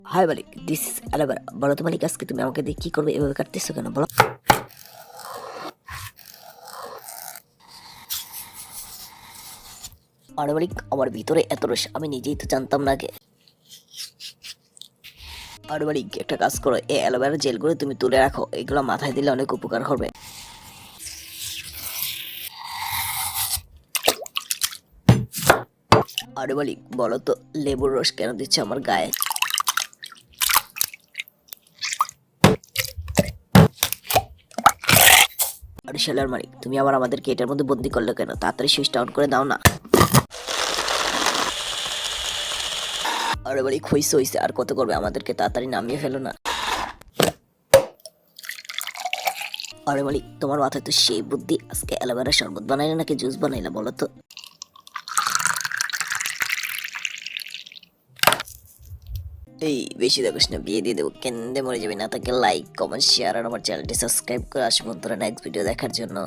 High মালিক, this is aloe vera. বলো তো মালিক, আজকে তুমি আমাকে দিয়ে কি করবে? এভাবে কাটতেছো কেন বলো? আরে মালিক, আমার ভিতরে এত রস আমি নিজেই তো জানতাম না আগে। আরে মালিক, একটা কাজ করো, এই অ্যালোভেরা জেলগুলো তুমি তুলে রাখো, এগুলো মাথায় দিলে অনেক উপকার হবে। আরে মালিক, বলো তো লেবুর রস কেন দিচ্ছে আমার গায়ে? আরে শালার মালিক, তুমি আবার আমাদেরকে এটার মধ্যে বন্দি করলে কেন? তাড়াতাড়ি সুইচটা অন করে দাও না। আরে মালিক, হইছে হইছে, আর কত করবে আমাদেরকে? তাড়াতাড়ি নামিয়ে ফেলো না। আরে মালিক, তোমার মাথায় তো সেই বুদ্ধি, আজকে অ্যালোভেরা শরবত বানাইলে নাকি জুস বানাইলা বলো তো? এই বেশি দেখিস না, বিয়ে দিয়ে দেবো, কেন্দে মরে যাবি না। তাকে লাইক কমেন্ট শেয়ার আর আমার চ্যানেলটি সাবস্ক্রাইব করে আসবো বন্ধুরা নেক্সট ভিডিও দেখার জন্য।